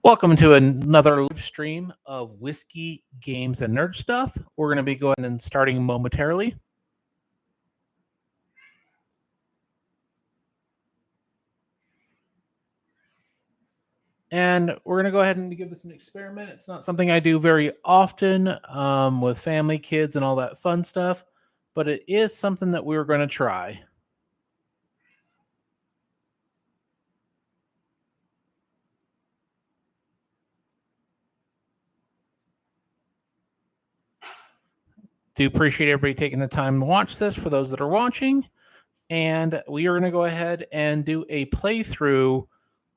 Welcome to another live stream of Whiskey, Games, and Nerd Stuff. We're going to be going and starting momentarily. And we're going to go ahead and give this an experiment. It's not something I do very often with family, kids, and all that fun stuff, but it is something that we're going to try. Do appreciate everybody taking the time to watch this for those that are watching. And we are going to go ahead and do a playthrough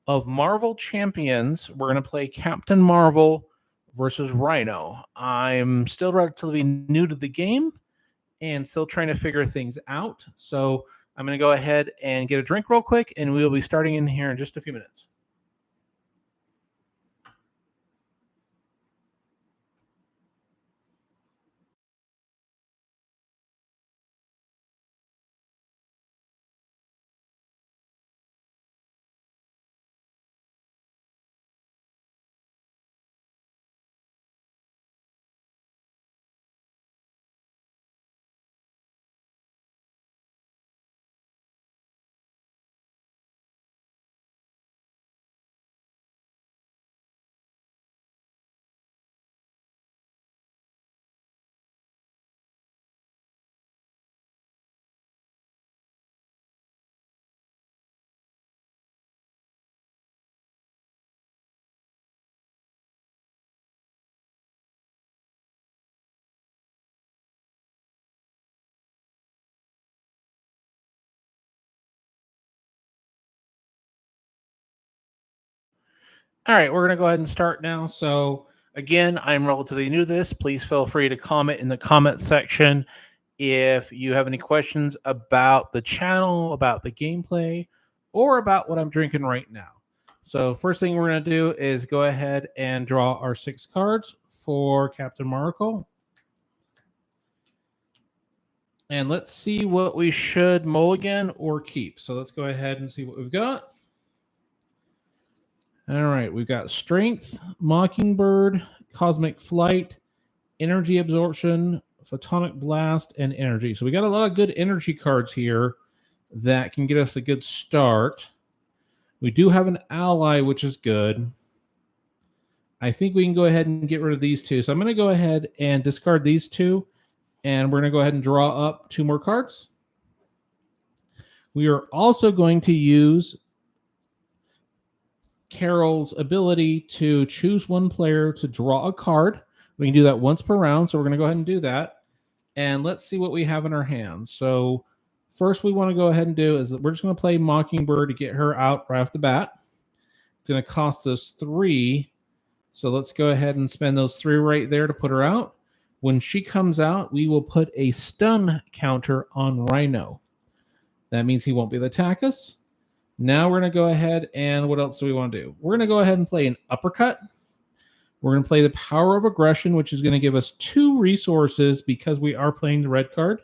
of Marvel Champions. We're going to play Captain Marvel versus RHINO. I'm still relatively new to the game and still trying to figure things out. So I'm going to go ahead and get a drink real quick, and we will be starting in here in just a few minutes. All right, we're going to go ahead and start now. So again, I'm relatively new to this. Please feel free to comment in the comment section if you have any questions about the channel, about the gameplay, or about what I'm drinking right now. So first thing we're going to do is go ahead and draw our 6 cards for Captain Marvel. And let's see what we should mulligan or keep. So let's go ahead and see what we've got. All right, we've got Strength, Mockingbird, Cosmic Flight, Energy Absorption, Photonic Blast, and Energy. So we got a lot of good energy cards here that can get us a good start. We do have an ally, which is good. I think we can go ahead and get rid of these two. So I'm going to go ahead and discard these two, and we're going to go ahead and draw up 2 more cards. We are also going to use Carol's ability to choose one player to draw a card. We can do that once per round, so we're going to go ahead and do that. And let's see what we have in our hands. So first we want to go ahead and do is we're just going to play Mockingbird to get her out right off the bat. It's going to cost us 3. So let's go ahead and spend those 3 right there to put her out. When she comes out, we will put a stun counter on RHINO. That means he won't be able to attack us. Now we're going to go ahead and what else do we want to do? We're going to go ahead and play an uppercut. We're going to play the Power of Aggression, which is going to give us 2 resources because we are playing the red card.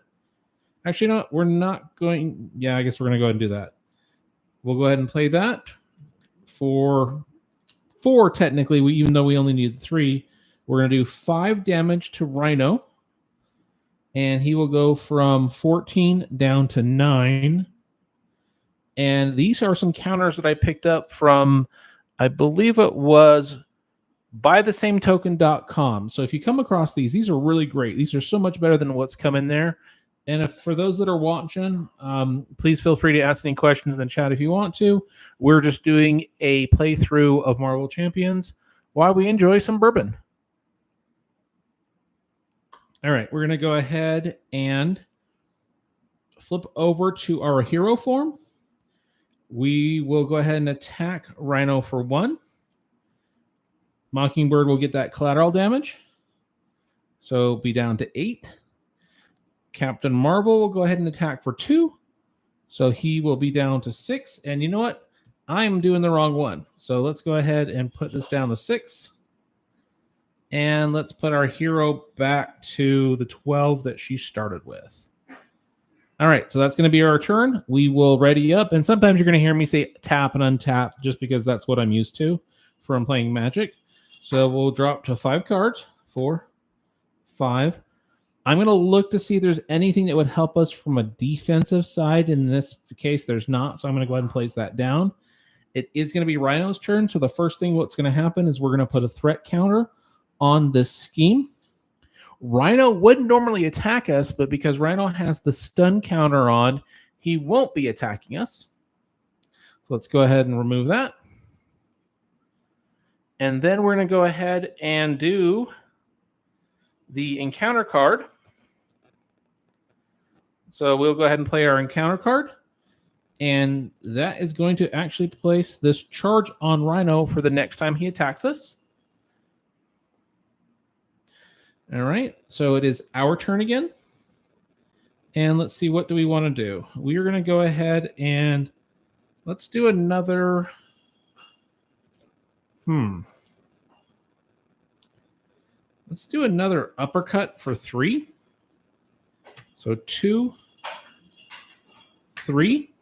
Actually, no, we're not going. Yeah, I guess we're going to go ahead and do that. We'll go ahead and play that for 4 technically, even though we only need 3. We're going to do 5 damage to RHINO. And he will go from 14 down to 9. And these are some counters that I picked up from, I believe it was buythesametoken.com. So if you come across these are really great. These are so much better than what's come in there. And if for those that are watching, please feel free to ask any questions in the chat if you want to. We're just doing a playthrough of Marvel Champions while we enjoy some bourbon. All right, we're going to go ahead and flip over to our hero form. We will go ahead and attack RHINO for 1. Mockingbird will get that collateral damage. So be down to 8. Captain Marvel will go ahead and attack for 2. So he will be down to 6. And you know what? I'm doing the wrong one. So let's go ahead and put this down to 6. And let's put our hero back to the 12 that she started with. All right, so that's going to be our turn. We will ready up. And sometimes you're going to hear me say tap and untap just because that's what I'm used to from playing Magic. So we'll drop to 5 cards. 4, 5. I'm going to look to see if there's anything that would help us from a defensive side. In this case, there's not. So I'm going to go ahead and place that down. It is going to be Rhino's turn. So the first thing what's going to happen is we're going to put a threat counter on this scheme. Rhino wouldn't normally attack us, but because Rhino has the stun counter on, he won't be attacking us. So let's go ahead and remove that. And then we're going to go ahead and do the encounter card. So we'll go ahead and play our encounter card. And that is going to actually place this charge on Rhino for the next time he attacks us. All right, so it is our turn again. And let's see, what do we want to do? We are going to go ahead and let's do another... Let's do another uppercut for 3. So 2, 3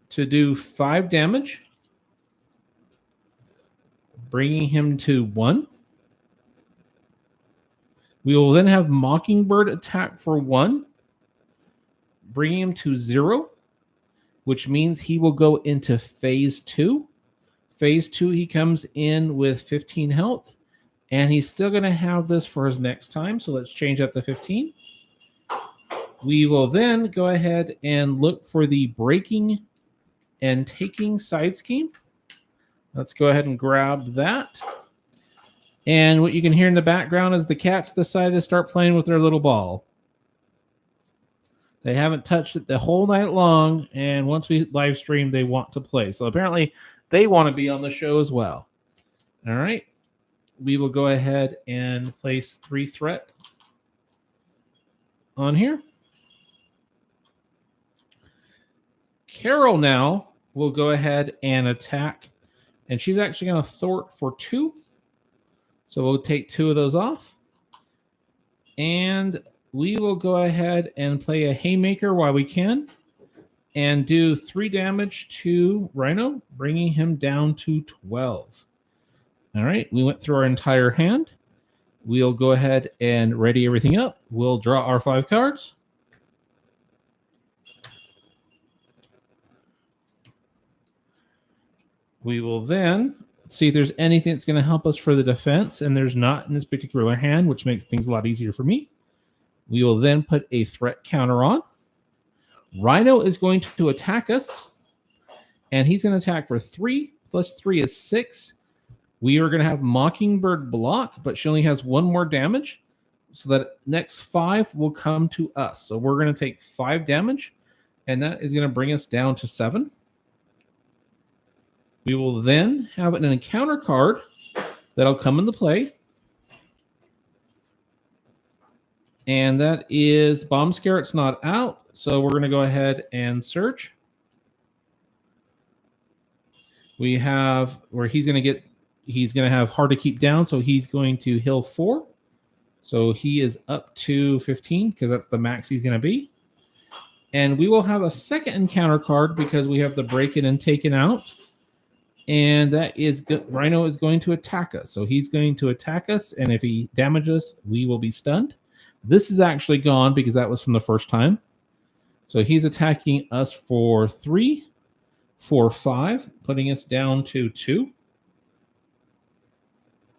to do 5 damage, bringing him to 1. We will then have Mockingbird attack for 1, bringing him to 0, which means he will go into phase 2. Phase 2, he comes in with 15 health, and he's still going to have this for his next time. So let's change that to 15. We will then go ahead and look for the breaking and taking side scheme. Let's go ahead and grab that. And what you can hear in the background is the cats decided to start playing with their little ball. They haven't touched it the whole night long, and once we live stream, they want to play. So apparently they want to be on the show as well. All right. We will go ahead and place 3 threat on here. Carol now will go ahead and attack, and she's actually going to thwart for 2. So we'll take 2 of those off. And we will go ahead and play a Haymaker while we can and do 3 damage to Rhino, bringing him down to 12. All right, we went through our entire hand. We'll go ahead and ready everything up. We'll draw our 5 cards. We will then see if there's anything that's going to help us for the defense, and there's not in this particular hand, which makes things a lot easier for me. We will then put a threat counter on. Rhino is going to attack us, and he's going to attack for 3. Plus 3 is 6. We are going to have Mockingbird block, but she only has 1 more damage, so that next 5 will come to us. So we're going to take 5 damage, and that is going to bring us down to 7. We will then have an encounter card that'll come into play. And that is Bomb Scare. It's not out. So we're going to go ahead and search. We have where he's going to have hard to keep down. So he's going to heal 4. So he is up to 15 because that's the max he's going to be. And we will have a second encounter card because we have the break it and taken out. And that is Rhino is going to attack us. So he's going to attack us, and if he damages us, we will be stunned. This is actually gone because that was from the first time. So he's attacking us for 3, 4, 5, putting us down to 2.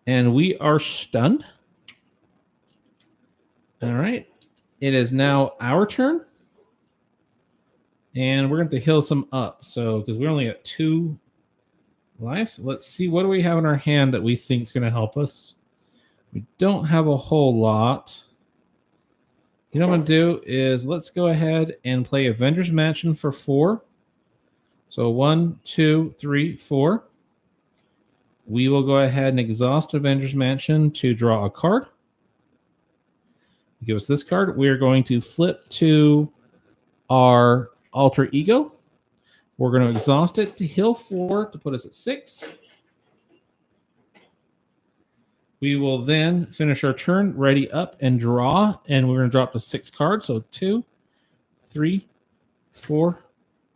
And we are stunned. All right. It is now our turn. And we're going to heal some up. So because we're only at 2 life. Let's see, what do we have in our hand that we think is going to help us? We don't have a whole lot. You know what I'm going to do is let's go ahead and play Avengers Mansion for 4. So 1, 2, 3, 4. We will go ahead and exhaust Avengers Mansion to draw a card. Give us this card. We are going to flip to our alter ego. We're going to exhaust it to heal 4 to put us at 6. We will then finish our turn, ready up and draw, and we're going to drop to 6 cards. So 2, 3, 4,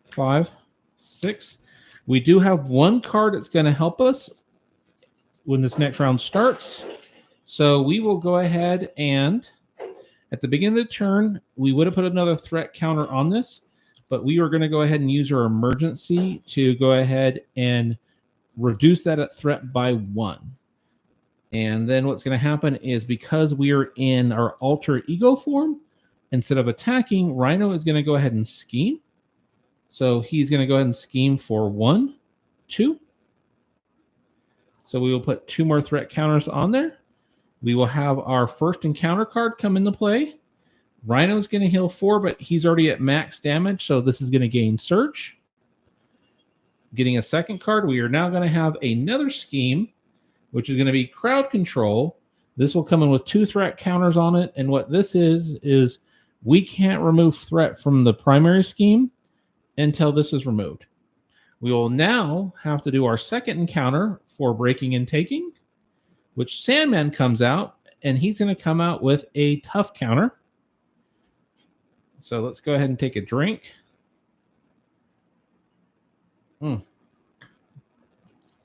5, 6. We do have one card that's going to help us when this next round starts. So we will go ahead and at the beginning of the turn, we would have put another threat counter on this, but we are going to go ahead and use our emergency to go ahead and reduce that threat by 1. And then what's going to happen is because we are in our alter ego form, instead of attacking, RHINO is going to go ahead and scheme. So he's going to go ahead and scheme for 1, 2. So we will put 2 more threat counters on there. We will have our first encounter card come into play. RHINO is going to heal 4, but he's already at max damage, so this is going to gain Surge. Getting a second card, we are now going to have another scheme, which is going to be Crowd Control. This will come in with 2 threat counters on it, and what this is we can't remove threat from the primary scheme until this is removed. We will now have to do our second encounter for Breaking and Taking, which Sandman comes out, and he's going to come out with a tough counter. So let's go ahead and take a drink. It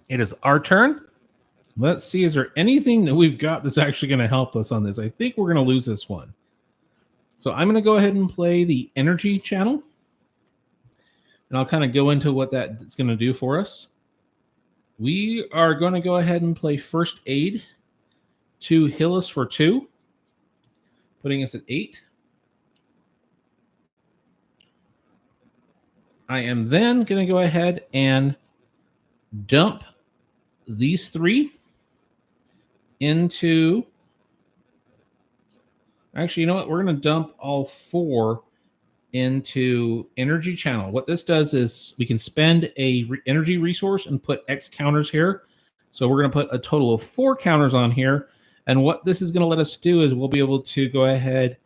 is our turn. Let's see, is there anything that we've got that's actually going to help us on this? I think we're going to lose this one. So I'm going to go ahead and play the energy channel. And I'll kind of go into what that's going to do for us. We are going to go ahead and play First Aid to heal us for 2, putting us at 8. I am then going to go ahead and dump these 3 into... Actually, you know what? We're going to dump all 4 into energy channel. What this does is we can spend a energy resource and put X counters here. So we're going to put a total of 4 counters on here. And what this is going to let us do is we'll be able to go ahead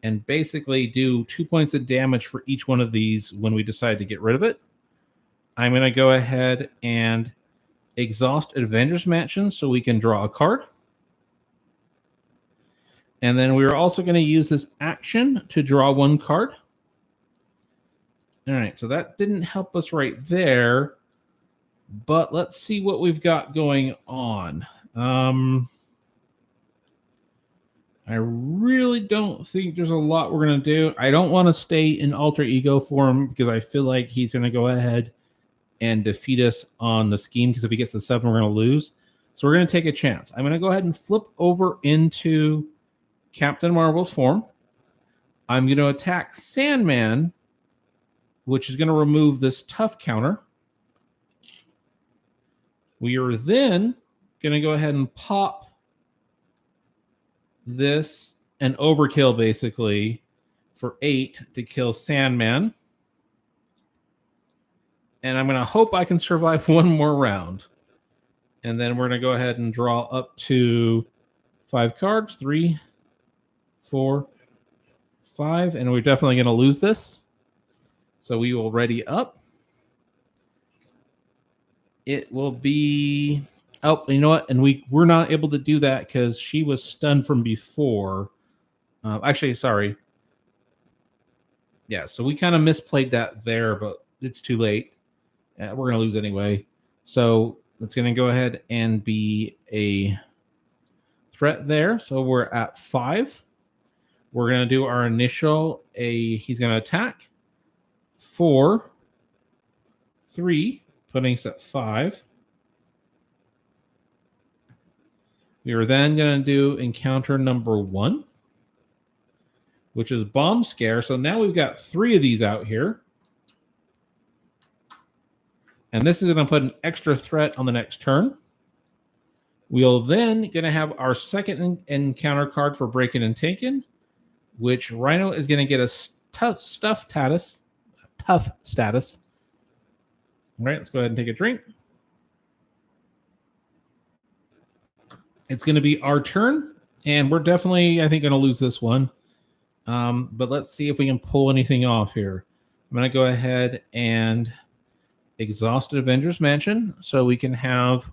and basically do 2 points of damage for each one of these when we decide to get rid of it. I'm going to go ahead and exhaust Avengers Mansion so we can draw a card. And then we're also going to use this action to draw 1 card. All right, so that didn't help us right there, but let's see what we've got going on. I really don't think there's a lot we're going to do. I don't want to stay in alter ego form because I feel like he's going to go ahead and defeat us on the scheme, because if he gets the 7, we're going to lose. So we're going to take a chance. I'm going to go ahead and flip over into Captain Marvel's form. I'm going to attack Sandman, which is going to remove this tough counter. We are then going to go ahead and pop this and overkill, basically, for 8 to kill Sandman. And I'm going to hope I can survive 1 more round. And then we're going to go ahead and draw up to 5 cards. 3, 4, 5. And we're definitely going to lose this. So we will ready up. It will be... Oh, you know what? And we're not able to do that because she was stunned from before. Actually, sorry. Yeah, so we kind of misplayed that there, but it's too late. We're going to lose anyway. So it's going to go ahead and be a threat there. So we're at 5. We're going to do our initial. He's going to attack. 4, 3, putting us at 5. We are then going to do encounter number 1, which is Bomb Scare. So now we've got 3 of these out here. And this is going to put an extra threat on the next turn. We'll then going to have our second encounter card for Breaking and Taken, which RHINO is going to get a tough status. All right, let's go ahead and take a drink. It's going to be our turn, and we're definitely, I think, going to lose this one. But let's see if we can pull anything off here. I'm going to go ahead and exhaust Avengers Mansion so we can have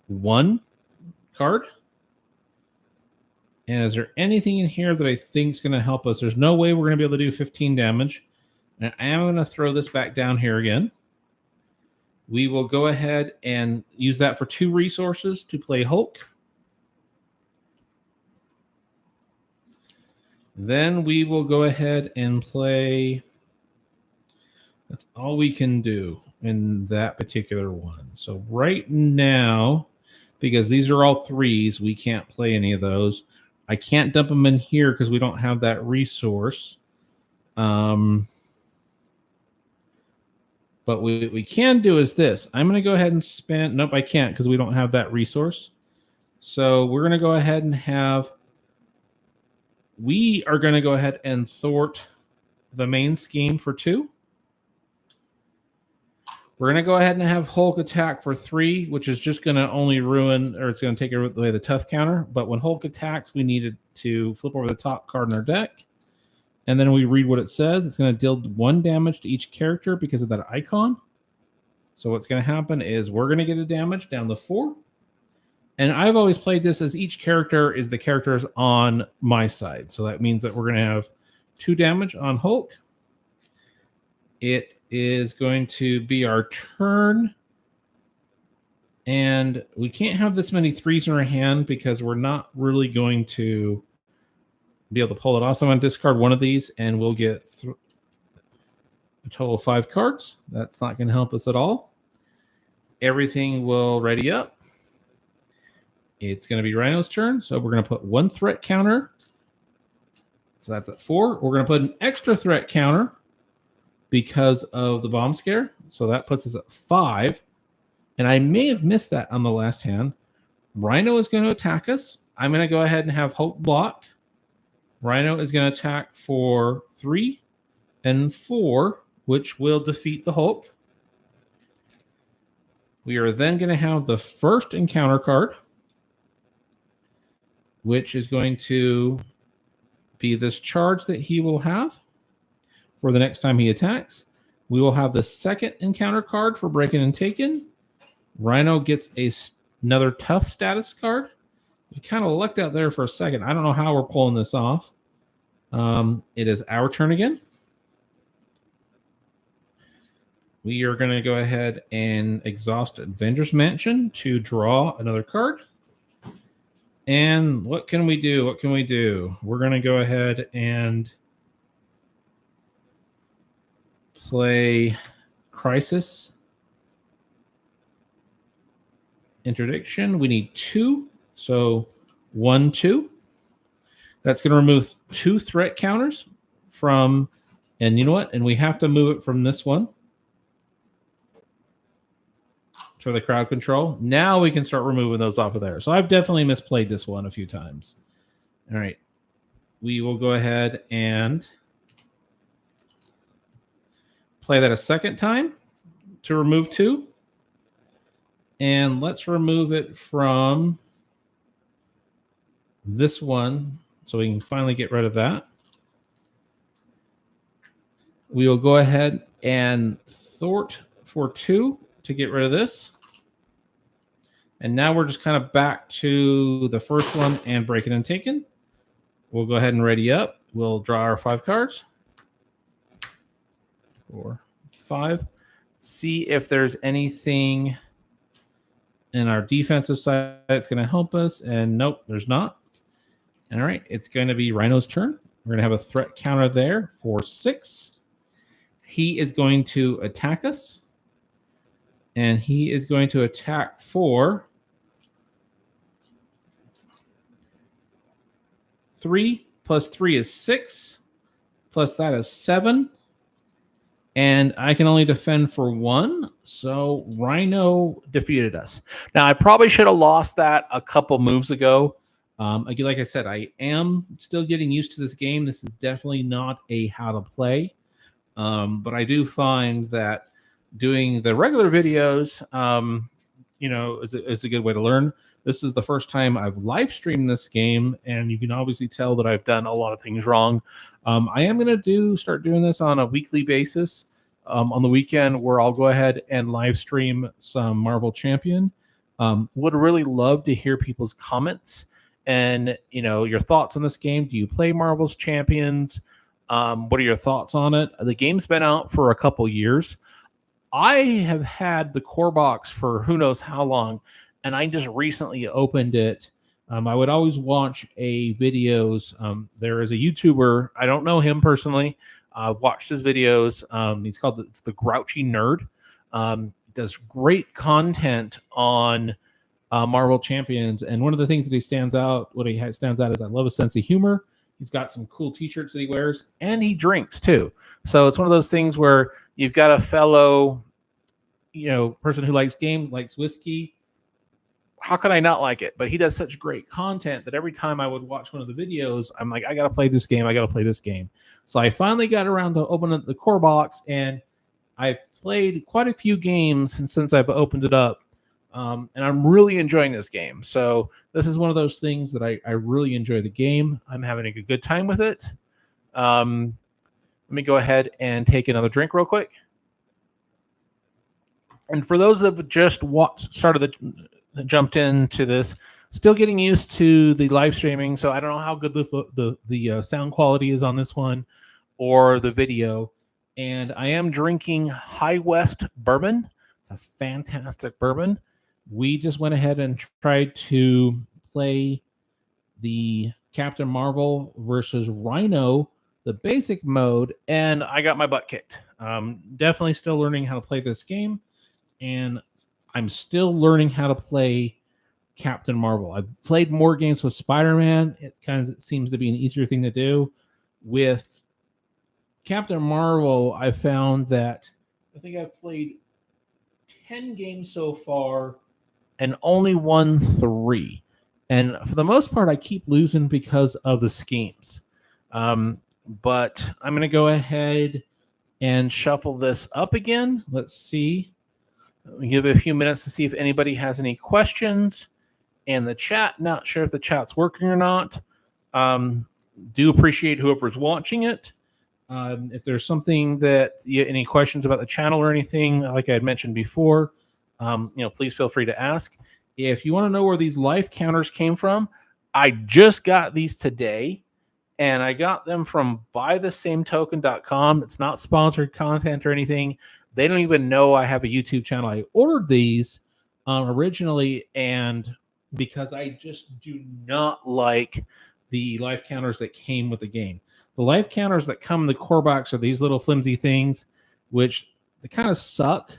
1 card. And is there anything in here that I think is going to help us? There's no way we're going to be able to do 15 damage. And I am going to throw this back down here again. We will go ahead and use that for 2 resources to play Hulk. Then we will go ahead and play. That's all we can do in that particular one. So right now, because these are all 3s, we can't play any of those. I can't dump them in here because we don't have that resource. But what we can do is this. I'm going to go ahead and spend. Nope, I can't because we don't have that resource. So we're going to go ahead and have. We are going to go ahead and thwart the main scheme for 2. We're going to go ahead and have Hulk attack for 3, which is just going to only ruin, or it's going to take away the tough counter. But when Hulk attacks, we needed to flip over the top card in our deck. And then we read what it says. It's going to deal 1 damage to each character because of that icon. So what's going to happen is we're going to get a damage down to 4. And I've always played this as each character is the characters on my side. So that means that we're going to have 2 damage on Hulk. It is going to be our turn. And we can't have this many 3s in our hand because we're not really going to be able to pull it off. So I'm going to discard 1 of these and we'll get a total of 5 cards. That's not going to help us at all. Everything will ready up. It's going to be Rhino's turn. So we're going to put 1 threat counter. So that's at 4. We're going to put an extra threat counter because of the bomb scare. So that puts us at 5. And I may have missed that on the last hand. Rhino is going to attack us. I'm going to go ahead and have Hulk block. Rhino is going to attack for 3 and 4, which will defeat the Hulk. We are then going to have the first encounter card, which is going to be this charge that he will have for the next time he attacks. We will have the second encounter card for Breaking and Taken. Rhino gets another tough status card. We kind of lucked out there for a second. I don't know how we're pulling this off. It is our turn again. We are going to go ahead and exhaust Avengers Mansion to draw another card. And what can we do? What can we do? We're going to go ahead and play Crisis Interdiction. We need 2. So 1, 2. That's going to remove 2 threat counters from, and you know what? And we have to move it from this one for the crowd control. Now we can start removing those off of there. So I've definitely misplayed this one a few times. All right. We will go ahead and play that a second time to remove 2. And let's remove it from this one so we can finally get rid of that. We will go ahead and thwart for 2 to get rid of this. And now we're just kind of back to the first one and Breaking and Taken. We'll go ahead and ready up. We'll draw our 5 cards. 4, 5. See if there's anything in our defensive side that's going to help us. And nope, there's not. All right, it's going to be Rhino's turn. We're going to have a threat counter there for 6. He is going to attack us. And he is going to attack for 3 plus 3 is 6. Plus that is 7. And I can only defend for 1. So Rhino defeated us. Now, I probably should have lost that a couple moves ago. Again, like I said, I am still getting used to this game. This is definitely not a how to play. But I do find that doing the regular videos, is a good way to learn. This is the first time I've live streamed this game, and you can obviously tell that I've done a lot of things wrong. I am going to start doing this on a weekly basis. On the weekend, where I'll go ahead and live stream some Marvel Champion. Would really love to hear people's comments and your thoughts on this game. Do you play Marvel's Champions? What are your thoughts on it? The game's been out for a couple years. I have had the core box for who knows how long, and I just recently opened it. I would always watch videos. There is a YouTuber. I don't know him personally. I've watched his videos. He's called it's the Grouchy Nerd. Does great content on Marvel Champions, and one of the things that he stands out, stands out is I love his sense of humor. He's got some cool T-shirts that he wears, and he drinks too. So it's one of those things where you've got a fellow, person who likes games, likes whiskey. How could I not like it? But he does such great content that every time I would watch one of the videos, I'm like, I got to play this game. I got to play this game. So I finally got around to open up the core box, and I've played quite a few games since I've opened it up. And I'm really enjoying this game. So this is one of those things that I really enjoy the game. I'm having a good time with it. Let me go ahead and take another drink real quick. And for those that have just jumped into this, still getting used to the live streaming. So I don't know how good the sound quality is on this one or the video. And I am drinking High West bourbon. It's a fantastic bourbon. We just went ahead and tried to play the Captain Marvel versus RHINO, the basic mode, and I got my butt kicked. Definitely still learning how to play this game, and I'm still learning how to play Captain Marvel. I've played more games with Spider-Man. It seems to be an easier thing to do. With Captain Marvel, I found that I think I've played 10 games so far and only won 3. And for the most part, I keep losing because of the schemes. But I'm going to go ahead and shuffle this up again. Let's see. Let me give it a few minutes to see if anybody has any questions in the chat. Not sure if the chat's working or not. Do appreciate whoever's watching it. If there's something any questions about the channel or anything, like I had mentioned before, please feel free to ask. If you want to know where these life counters came from, I just got these today, and I got them from buythesametoken.com. It's not sponsored content or anything. They don't even know I have a YouTube channel. I ordered these originally, and because I just do not like the life counters that came with the game. The life counters that come in the core box are these little flimsy things, which they kind of suck.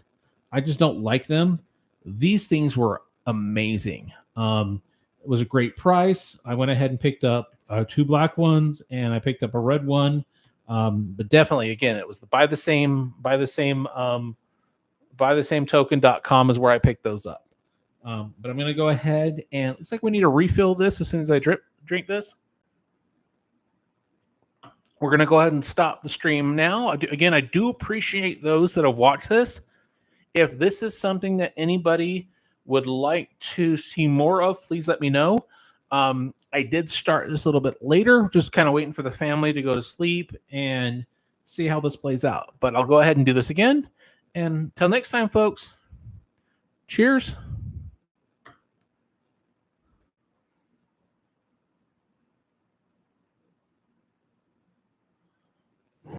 I just don't like them. These things were amazing. It was a great price. I went ahead and picked up 2 black ones, and I picked up a red one. But definitely, again, it was the buy the same token.com is where I picked those up. But I'm going to go ahead and looks like we need to refill this as soon as I drink this. We're going to go ahead and stop the stream now. Again, I do appreciate those that have watched this. If this is something that anybody would like to see more of, please let me know. I did start this a little bit later, just kind of waiting for the family to go to sleep and see how this plays out. But I'll go ahead and do this again. And until next time, folks, cheers.